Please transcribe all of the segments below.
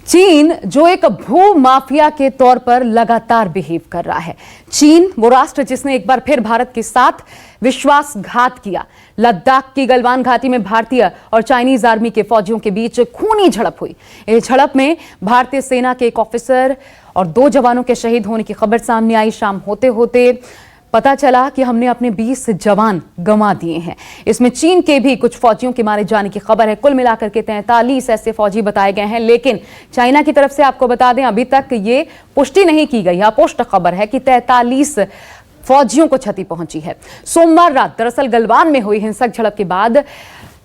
चीन जो एक भू माफिया के तौर पर लगातार बिहेव कर रहा है। चीन वो राष्ट्र जिसने एक बार फिर भारत के साथ विश्वासघात किया। लद्दाख की गलवान घाटी में भारतीय और चाइनीज आर्मी के फौजियों के बीच खूनी झड़प हुई। इस झड़प में भारतीय सेना के एक ऑफिसर और 2 जवानों के शहीद होने की खबर सामने आई। शाम होते होते पता चला कि हमने अपने 20 जवान गंवा दिए हैं। इसमें चीन के भी कुछ फौजियों के मारे जाने की खबर है। कुल मिलाकर के 43 ऐसे फौजी बताए गए हैं, लेकिन चाइना की तरफ से आपको बता दें अभी तक ये पुष्टि नहीं की गई। अपुष्ट खबर है कि 43 फौजियों को क्षति पहुंची है। सोमवार रात दरअसल गलवान में हुई हिंसक झड़प के बाद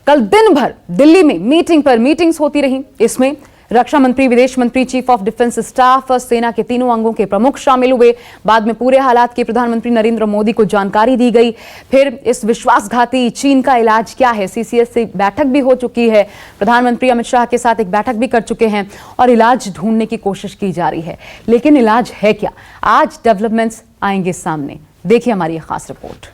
कल दिन भर दिल्ली में मीटिंग पर मीटिंग्स होती रही। इसमें रक्षा मंत्री, विदेश मंत्री, चीफ ऑफ डिफेंस स्टाफ, सेना के तीनों अंगों के प्रमुख शामिल हुए। बाद में पूरे हालात की प्रधानमंत्री नरेंद्र मोदी को जानकारी दी गई। फिर इस विश्वासघाती चीन का इलाज क्या है, सीसीएस से बैठक भी हो चुकी है। प्रधानमंत्री अमित शाह के साथ एक बैठक भी कर चुके हैं और इलाज ढूंढने की कोशिश की जा रही है। लेकिन इलाज है क्या? आज डेवलपमेंट्स आएंगे सामने। देखिए हमारी ये खास रिपोर्ट।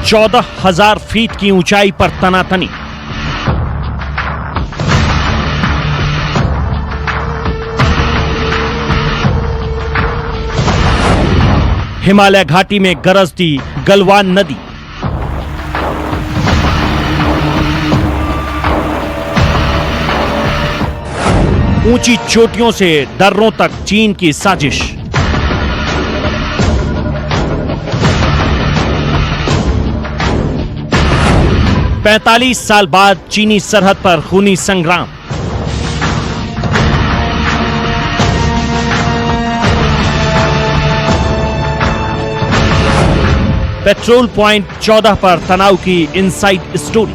चौदह 14,000 फीट की ऊंचाई पर तनातनी। हिमालय घाटी में गरजती गलवान नदी। ऊंची चोटियों से दर्रों तक चीन की साजिश। पैंतालीस साल बाद चीनी सरहद पर खूनी संग्राम। पेट्रोल पॉइंट 14 पर तनाव की इनसाइड स्टोरी।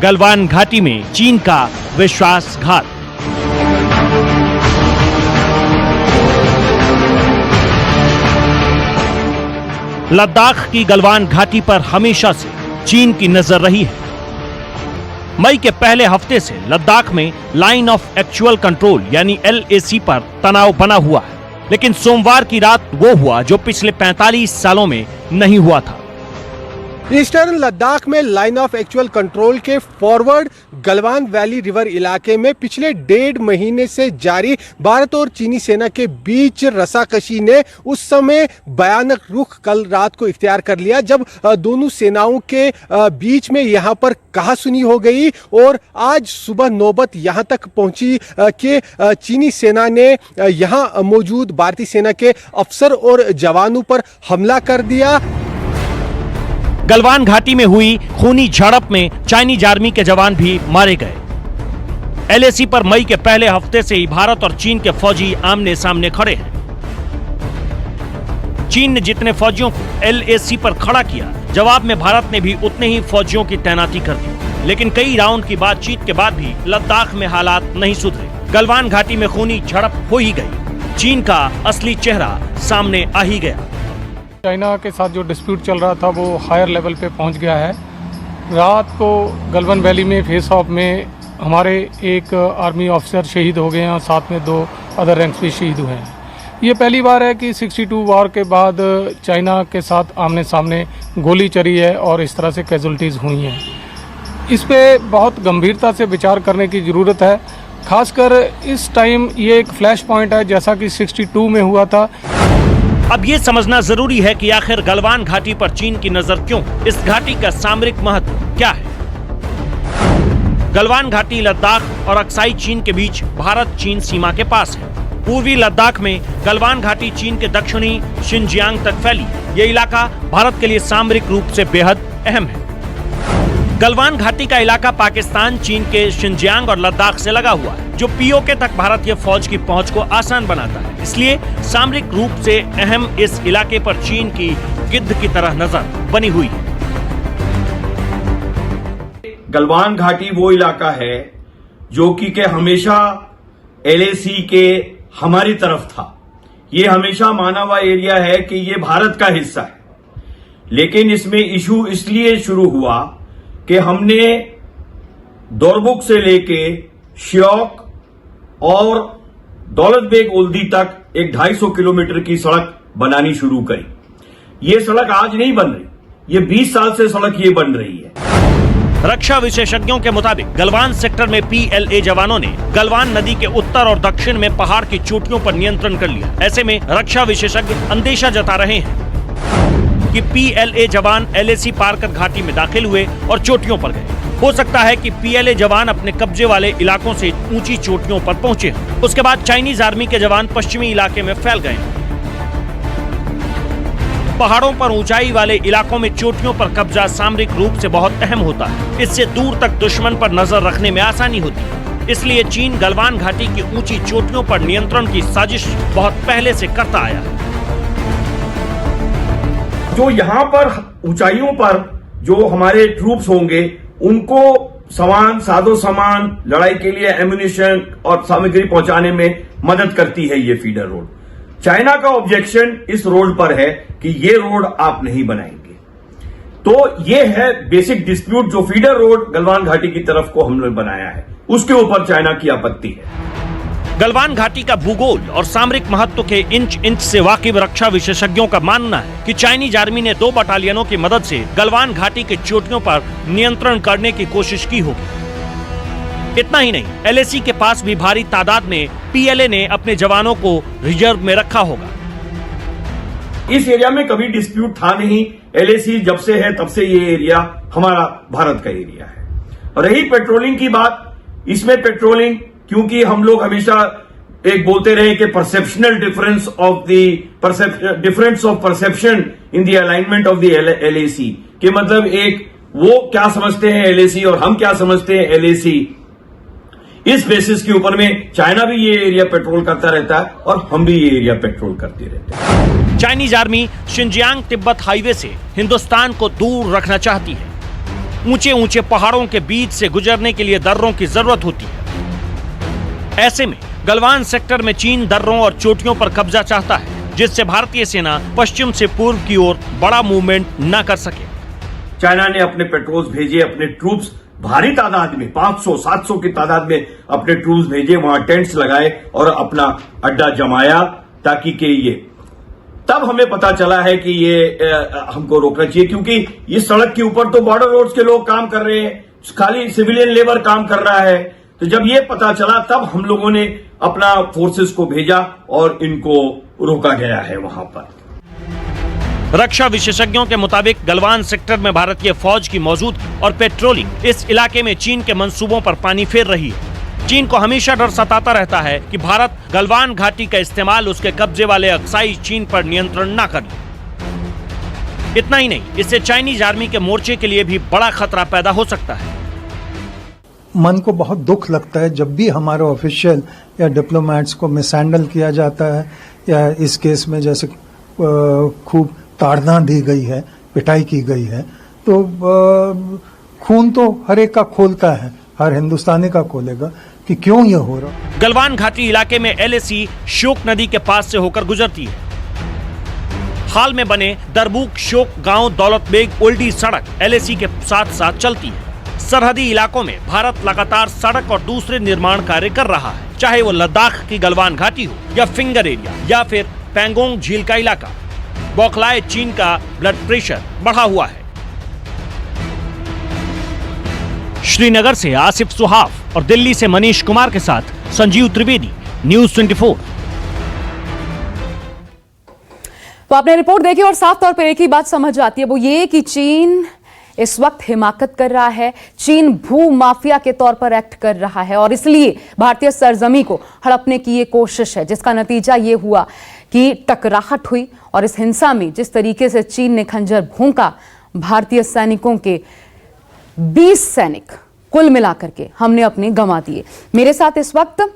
गलवान घाटी में चीन का विश्वासघात। लद्दाख की गलवान घाटी पर हमेशा से चीन की नजर रही है। मई के पहले हफ्ते से लद्दाख में लाइन ऑफ एक्चुअल कंट्रोल यानी LAC पर तनाव बना हुआ है, लेकिन सोमवार की रात वो हुआ जो पिछले 45 सालों में नहीं हुआ था। ईस्टर्न लद्दाख में लाइन ऑफ एक्चुअल कंट्रोल के फॉरवर्ड गलवान वैली रिवर इलाके में पिछले 1.5 महीने से जारी भारत और चीनी सेना के बीच रसाकशी ने उस समय भयानक रुख कल रात को इख्तियार कर लिया, जब दोनों सेनाओं के बीच में यहां पर कहासुनी हो गई। और आज सुबह नौबत यहां तक पहुंची कि चीनी सेना ने यहां मौजूद भारतीय सेना के अफसर और जवानों पर हमला कर दिया। गलवान घाटी में हुई खूनी झड़प में चाइनीज आर्मी के जवान भी मारे गए। LAC पर मई के पहले हफ्ते से ही भारत और चीन के फौजी आमने सामने खड़े हैं। चीन ने जितने फौजियों को LAC पर खड़ा किया, जवाब में भारत ने भी उतने ही फौजियों की तैनाती कर दी। लेकिन कई राउंड की बातचीत के बाद भी लद्दाख में हालात नहीं सुधरे। गलवान घाटी में खूनी झड़प हो ही गई। चीन का असली चेहरा सामने आ ही गया। चाइना के साथ जो डिस्प्यूट चल रहा था वो हायर लेवल पे पहुंच गया है। रात को गलवान वैली में फेस ऑफ में हमारे एक आर्मी ऑफिसर शहीद हो गए हैं और साथ में 2 अदर रैंक्स भी शहीद हुए हैं। ये पहली बार है कि 62 वॉर के बाद चाइना के साथ आमने सामने गोली चली है और इस तरह से कैजुअल्टीज़ हुई हैं। इस पे बहुत गंभीरता से विचार करने की ज़रूरत है। खासकर इस टाइम ये एक फ्लैश पॉइंट है जैसा कि 62 में हुआ था। अब ये समझना जरूरी है कि आखिर गलवान घाटी पर चीन की नजर क्यों? इस घाटी का सामरिक महत्व क्या है? गलवान घाटी लद्दाख और अक्साई चीन के बीच भारत चीन सीमा के पास है। पूर्वी लद्दाख में गलवान घाटी चीन के दक्षिणी शिनजियांग तक फैली। ये इलाका भारत के लिए सामरिक रूप से बेहद अहम है। गलवान घाटी का इलाका पाकिस्तान, चीन के शिनजियांग और लद्दाख से लगा हुआ है, जो POK तक भारतीय फौज की पहुंच को आसान बनाता है। इसलिए सामरिक रूप से अहम इस इलाके पर चीन की गिद्ध की तरह नजर बनी हुई है। गलवान घाटी वो इलाका है जो कि हमेशा LAC के हमारी तरफ था। ये हमेशा माना हुआ एरिया है कि ये भारत का हिस्सा है, लेकिन इसमें इशू इसलिए शुरू हुआ कि हमने दोरबुक से लेके श्योक और दौलत बेग ओल्दी तक एक 250 किलोमीटर की सड़क बनानी शुरू करी। ये सड़क आज नहीं बन रही, ये 20 साल से सड़क ये बन रही है। रक्षा विशेषज्ञों के मुताबिक गलवान सेक्टर में PLA जवानों ने गलवान नदी के उत्तर और दक्षिण में पहाड़ की चोटियों पर नियंत्रण कर लिया। ऐसे में रक्षा विशेषज्ञ अंदेशा जता रहे हैं कि PLA जवान LAC पार कर घाटी में दाखिल हुए और चोटियों पर गए। हो सकता है कि PLA जवान अपने कब्जे वाले इलाकों से ऊंची चोटियों पर पहुंचे। उसके बाद चाइनीज आर्मी के जवान पश्चिमी इलाके में फैल गए। पहाड़ों पर ऊंचाई वाले इलाकों में चोटियों पर कब्जा सामरिक रूप से बहुत अहम होता है। इससे दूर तक दुश्मन पर नजर रखने में आसानी होती है। इसलिए चीन गलवान घाटी की ऊंची चोटियों पर नियंत्रण की साजिश बहुत पहले से करता आया है। जो यहाँ पर ऊंचाइयों पर जो हमारे ट्रूप्स होंगे, उनको साजो सामान, लड़ाई के लिए एम्यूनिशन और सामग्री पहुंचाने में मदद करती है ये फीडर रोड। चाइना का ऑब्जेक्शन इस रोड पर है कि ये रोड आप नहीं बनाएंगे। तो ये है बेसिक डिस्प्यूट, जो फीडर रोड गलवान घाटी की तरफ को हमने बनाया है, उसके ऊपर चाइना की आपत्ति है। गलवान घाटी का भूगोल और सामरिक महत्व के इंच से वाकिफ रक्षा विशेषज्ञों का मानना है कि चाइनीज आर्मी ने 2 बटालियनों की मदद से गलवान घाटी के चोटियों पर नियंत्रण करने की कोशिश की होगी। इतना ही नहीं, LAC के पास भी भारी तादाद में PLA ने अपने जवानों को रिजर्व में रखा होगा। इस एरिया में कभी डिस्प्यूट था नहीं। LAC जब से है तब से ये एरिया हमारा भारत का एरिया है। और रही पेट्रोलिंग की बात, इसमें पेट्रोलिंग, क्योंकि हम लोग हमेशा एक बोलते रहे कि perceptual difference of perception in the alignment of the LAC, के मतलब एक वो क्या समझते हैं LAC और हम क्या समझते हैं LAC, इस बेसिस के ऊपर में चाइना भी ये एरिया पेट्रोल करता रहता है और हम भी ये एरिया पेट्रोल करते रहते हैं। Chinese army Xinjiang Tibet highway से हिंदुस्तान को दूर रखना चाहती है। ऊंचे ऊंचे पहाड़ों के बीच से गुजरने के लिए दर्रों की जरूरत होती है। ऐसे में गलवान सेक्टर में चीन दर्रों और चोटियों पर कब्जा चाहता है, जिससे भारतीय सेना पश्चिम से पूर्व की ओर बड़ा मूवमेंट न कर सके। चाइना ने अपने पेट्रोल्स भेजे, अपने ट्रूप्स भारी तादाद में 500-700 की तादाद में अपने ट्रूप्स भेजे, वहां टेंट्स लगाए और अपना अड्डा जमाया, ताकि कि ये तब हमें पता चला है कि ये हमको रोकना चाहिए, क्योंकि इस सड़क के ऊपर तो बॉर्डर रोड्स के लोग काम कर रहे हैं, खाली सिविलियन लेबर काम कर रहा है। तो जब ये पता चला तब हम लोगों ने अपना फोर्सेस को भेजा और इनको रोका गया है वहां पर। रक्षा विशेषज्ञों के मुताबिक गलवान सेक्टर में भारतीय फौज की मौजूदगी और पेट्रोलिंग इस इलाके में चीन के मंसूबों पर पानी फेर रही है। चीन को हमेशा डर सताता रहता है कि भारत गलवान घाटी का इस्तेमाल उसके कब्जे वाले अक्साई चीन पर नियंत्रण न कर ले। इतना ही नहीं, इससे चाइनीज आर्मी के मोर्चे के लिए भी बड़ा खतरा पैदा हो सकता है। मन को बहुत दुख लगता है जब भी हमारे ऑफिशियल या डिप्लोमेट्स को मिसहैंडल किया जाता है, या इस केस में जैसे खूब ताड़ना दी गई है, पिटाई की गई है, तो खून तो हर एक का खोलता है, हर हिंदुस्तानी का खोलेगा कि क्यों ये हो रहा। गलवान घाटी इलाके में LAC श्योक नदी के पास से होकर गुजरती है। हाल में बने दरबुक श्योक गांव दौलत बेग ओल्डी सड़क LAC के साथ साथ चलती है। सरहदी इलाकों में भारत लगातार सड़क और दूसरे निर्माण कार्य कर रहा है, चाहे वो लद्दाख की गलवान घाटी हो या फिंगर एरिया या फिर पैंगोंग झील का इलाका। बौखलाए चीन का ब्लड प्रेशर बढ़ा हुआ है। श्रीनगर से आसिफ सुहाफ और दिल्ली से मनीष कुमार के साथ संजीव त्रिवेदी, न्यूज़ 24। तो आपने रिपोर्ट देखी और साफ तौर पर एक ही बात समझ आती है, वो ये कि चीन इस वक्त हिमाकत कर रहा है, चीन भू माफिया के तौर पर एक्ट कर रहा है और इसलिए भारतीय सरजमी को हड़पने की ये कोशिश है, जिसका नतीजा ये हुआ कि टकराहट हुई और इस हिंसा में जिस तरीके से चीन ने खंजर भोंका, भारतीय सैनिकों के 20 सैनिक कुल मिलाकर के हमने अपने गंवा दिए। मेरे साथ इस वक्त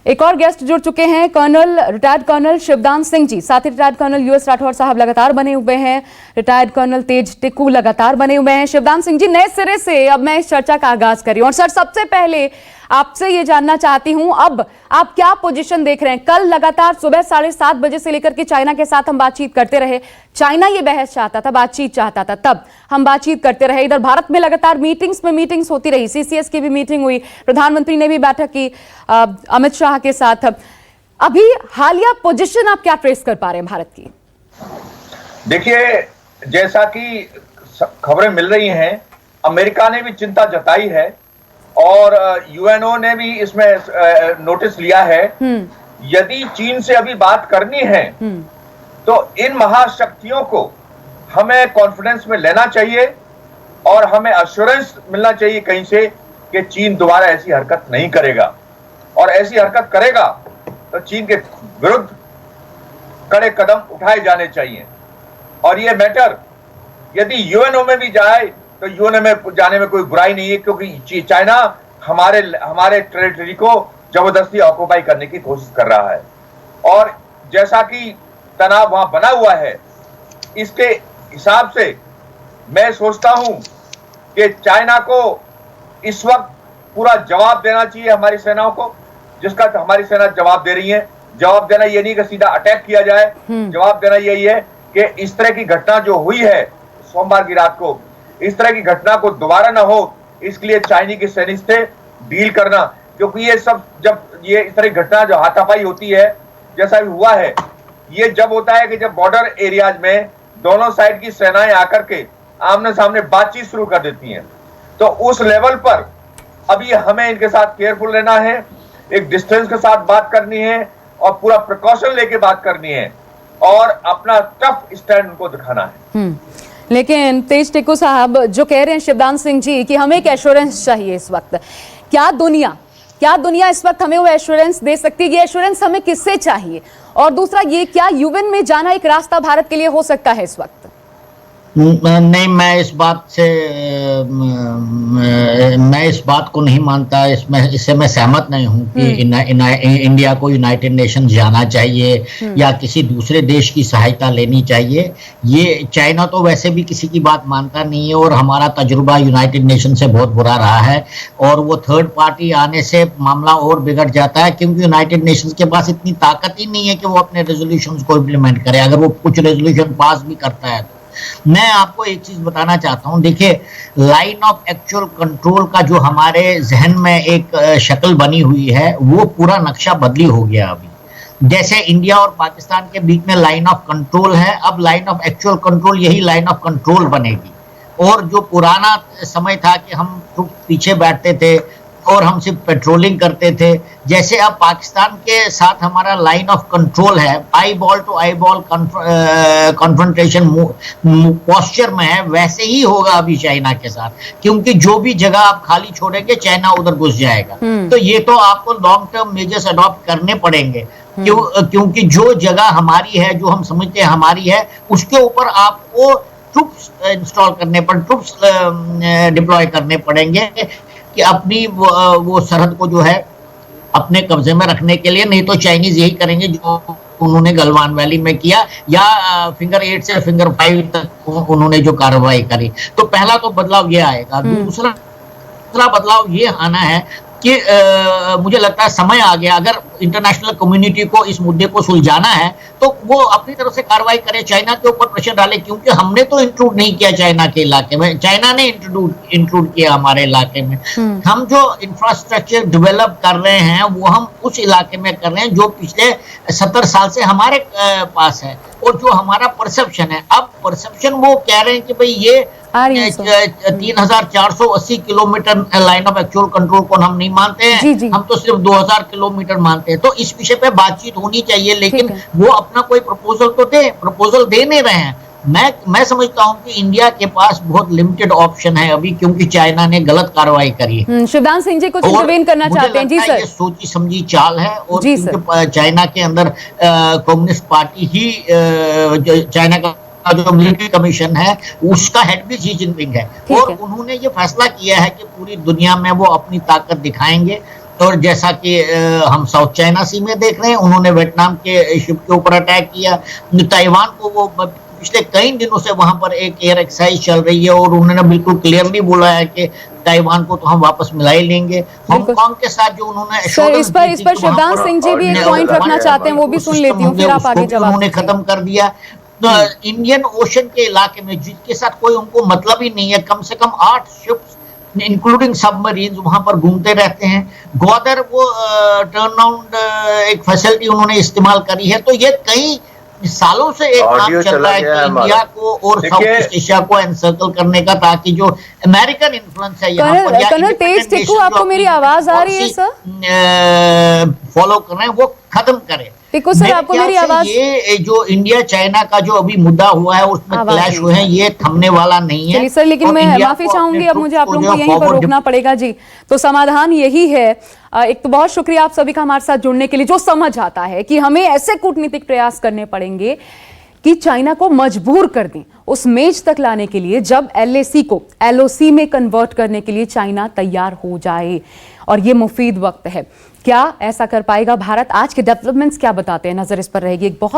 एक और गेस्ट जुड़ चुके हैं, रिटायर्ड कर्नल शिवदान सिंह जी, साथ ही रिटायर्ड कर्नल US राठौर साहब लगातार बने हुए हैं, रिटायर्ड कर्नल तेज टिक्कू लगातार बने हुए हैं। शिवदान सिंह जी, नए सिरे से अब मैं इस चर्चा का आगाज कर रही हूं और सर, सबसे पहले आपसे ये जानना चाहती हूं, अब आप क्या पोजीशन देख रहे हैं? कल लगातार सुबह 7:30 बजे से लेकर के चाइना के साथ हम बातचीत करते रहे। चाइना ये बहस चाहता था, बातचीत चाहता था, तब हम बातचीत करते रहे। इधर भारत में लगातार मीटिंग्स होती रही, सीसीएस की भी मीटिंग हुई, प्रधानमंत्री ने भी बैठक की अमित शाह के साथ। अभी हालिया पोजीशन आप क्या ट्रेस कर पा रहे हैं भारत की? देखिए, जैसा कि खबरें मिल रही हैं, अमेरिका ने भी चिंता जताई है और यूएनओ ने भी इसमें नोटिस लिया है। यदि चीन से अभी बात करनी है तो इन महाशक्तियों को हमें कॉन्फिडेंस में लेना चाहिए और हमें अश्योरेंस मिलना चाहिए कहीं से कि चीन दोबारा ऐसी हरकत नहीं करेगा, और ऐसी हरकत करेगा तो चीन के विरुद्ध कड़े कदम उठाए जाने चाहिए। और ये मैटर यदि यूएनओ में भी जाए तो यूएनओ में जाने में कोई बुराई नहीं है, क्योंकि चाइना हमारे टेरिटरी को जबरदस्ती ऑक्युपाई करने की कोशिश कर रहा है। और जैसा कि तनाव वहां बना हुआ है, इसके हिसाब से मैं सोचता हूं कि चाइना को इस वक्त पूरा जवाब देना चाहिए हमारी सेनाओं को, जिसका हमारी सेना जवाब दे रही है। जवाब देना ये नहीं कि सीधा अटैक किया जाए, जवाब देना यही है कि इस तरह की घटना जो हुई है सोमवार की रात को, इस तरह की घटना को दोबारा ना हो, इसके लिए चाइनीज के सैनिक से डील करना। क्योंकि ये सब, जब ये इस तरह की घटना जो हाथापाई होती है, जैसा भी हुआ है, ये जब होता है कि जब बॉर्डर एरियाज में दोनों साइड की सेनाएं आकर के आमने सामने बातचीत शुरू कर देती हैं, तो उस लेवल पर अभी हमें इनके साथ केयरफुल रहना है, एक डिस्टेंस के साथ बात करनी है और पूरा प्रिकॉशन लेके बात करनी है और अपना टफ स्टैंड उनको दिखाना है। लेकिन तेज टिक्कू साहब जो कह रहे हैं शिवदान सिंह जी कि हमें एक एश्योरेंस चाहिए इस वक्त, क्या दुनिया इस वक्त हमें वो एश्योरेंस दे सकती है? ये एश्योरेंस हमें किससे चाहिए? और दूसरा ये, क्या यूएन में जाना एक रास्ता भारत के लिए हो सकता है इस वक्त? नहीं, मैं इस बात को नहीं मानता। इससे मैं सहमत नहीं हूं कि इंडिया को यूनाइटेड नेशन जाना चाहिए या किसी दूसरे देश की सहायता लेनी चाहिए। ये चाइना तो वैसे भी किसी की बात मानता नहीं है और हमारा तजुर्बा यूनाइटेड नेशन से बहुत बुरा रहा है, और वो थर्ड पार्टी आने से मामला और बिगड़ जाता है, क्योंकि यूनाइटेड नेशंस के पास इतनी ताकत ही नहीं है कि वो अपने रेजोल्यूशंस को इम्प्लीमेंट करे। अगर वो कुछ रेजोल्यूशन पास भी करता है तो मैं आपको एक चीज बताना चाहता हूं। देखिए, लाइन ऑफ एक्चुअल कंट्रोल का जो हमारे जहन में एक शक्ल बनी हुई है, वो पूरा नक्शा बदली हो गया अभी। जैसे इंडिया और पाकिस्तान के बीच में लाइन ऑफ कंट्रोल है, अब लाइन ऑफ एक्चुअल कंट्रोल यही लाइन ऑफ कंट्रोल बनेगी। और जो पुराना समय था कि हम पीछे बैठते थे और हम सिर्फ पेट्रोलिंग करते थे, जैसे अब पाकिस्तान के साथ हमारा लाइन ऑफ कंट्रोल है, eyeball to eyeball confrontation posture में है, वैसे ही होगा अभी चाइना के साथ। क्योंकि जो भी जगह आप खाली छोड़ेंगे चाइना उधर घुस जाएगा। तो ये तो आपको लॉन्ग टर्म मेजर्स अडॉप्ट करने पड़ेंगे, क्योंकि जो जगह हमारी है, जो हम समझते हैं हमारी है, उसके ऊपर आपको ट्रूप्स इंस्टॉल करने पर ट्रूप्स डिप्लॉय करने पड़ेंगे कि अपनी वो सरहद को जो है अपने कब्जे में रखने के लिए। नहीं तो चाइनीज यही करेंगे जो उन्होंने गलवान वैली में किया, या फिंगर 8 से फिंगर 5 तक उन्होंने जो कार्रवाई करी। तो पहला तो बदलाव ये आएगा। दूसरा बदलाव ये आना है कि मुझे लगता है समय आ गया, अगर इंटरनेशनल कम्युनिटी को इस मुद्दे को सुलझाना है तो वो अपनी तरफ से कार्रवाई करे, चाइना के ऊपर प्रेशर डाले। क्योंकि हमने तो इंक्लूड नहीं किया चाइना के इलाके में, चाइना ने इंक्लूड किया हमारे इलाके में। हम जो इंफ्रास्ट्रक्चर डेवलप कर रहे हैं वो हम उस इलाके में कर रहे हैं जो पिछले 70 साल से हमारे पास है, और जो हमारा परसेप्शन है, अब परसेप्शन वो कह रहे हैं कि भाई ये 3480 kilometre line of actual control को हम नहीं मानते हैं, हम तो सिर्फ 2000 किलोमीटर मानते हैं। तो इस विषय पे बातचीत होनी चाहिए, लेकिन वो अपना कोई प्रपोजल दे नहीं रहे हैं। मैं समझता हूं कि इंडिया के पास बहुत लिमिटेड ऑप्शन है अभी, क्योंकि चाइना ने गलत कार्रवाई करी है। शिवदान सिंह जी कुछ इंटरवीन करना चाहते हैं? जी सर। ये सोची समझी चाल है, और क्योंकि चाइना के अंदर कम्युनिस्ट पार्टी ही चाइना का जो मिलिट्री कमीशन है उसका हेड भी शी जिनपिंग है, और उन्होंने ये फैसला किया है कि पूरी दुनिया में वो अपनी ताकत दिखाएंगे। और जैसा कि हम साउथ चाइना सी में देख रहे हैं, उन्होंने वियतनाम के शिप के ऊपर अटैक किया, ताइवान को वो पिछले कई दिनों से वहां पर एक एयर एक्सरसाइज चल रही है, और उन्होंने बिल्कुल क्लियरली बोला है कि ताइवान को तो हम वापस मिला ही लेंगे। हांगकांग के साथ जो उन्होंने सर, इस पर शिवदान सिंह जी भी एक पॉइंट रखना चाहते हैं, वो भी सुन लेती हूँ, फिर आप आगे जवाब उन्होंने खत्म कर दिया। तो इंडियन ओशन के इलाके में जिसके साथ कोई उनको मतलब ही नहीं है, कम से कम 8 शिप्स इंक्लूडिंग सबमरीन वहां पर घूमते रहते हैं। ग्वादर वो टर्नराउंड एक फैसिलिटी उन्होंने इस्तेमाल करी है। तो ये कई सालों से एक काम चल रहा है कि इंडिया को और साउथ ईस्ट एशिया को एनसर्कल करने का, ताकि जो अमेरिकन इन्फ्लुएंस है यहाँ पर, कर्नल तेज टिक्कू, आपको मेरी आवाज आ रही है सर? फॉलो कर रहे हैं वो खत्म करें। टिक्कू सर, आपको मेरी आवाज? ये जो इंडिया चाइना का जो अभी मुद्दा हुआ है उसमें क्लैश हुए हैं, ये थमने वाला नहीं है। चलिए सर, लेकिन मैं माफी चाहूंगी, अब मुझे आप लोगों को यहीं पर रोकना पड़ेगा जी। तो समाधान यही है। एक तो बहुत शुक्रिया आप सभी का हमारे साथ जुड़ने के लिए, जो समझ आता है कि हमें ऐसे कूटनीतिक प्रयास करने पड़ेंगे कि चाइना को मजबूर कर दें उस मेज तक लाने के लिए जब LAC को LOC में कन्वर्ट करने के लिए चाइना तैयार हो जाए, और ये मुफीद वक्त है। क्या ऐसा कर पाएगा भारत? आज के डेवलपमेंट्स क्या बताते हैं, नजर इस पर रहेगी। एक बहुत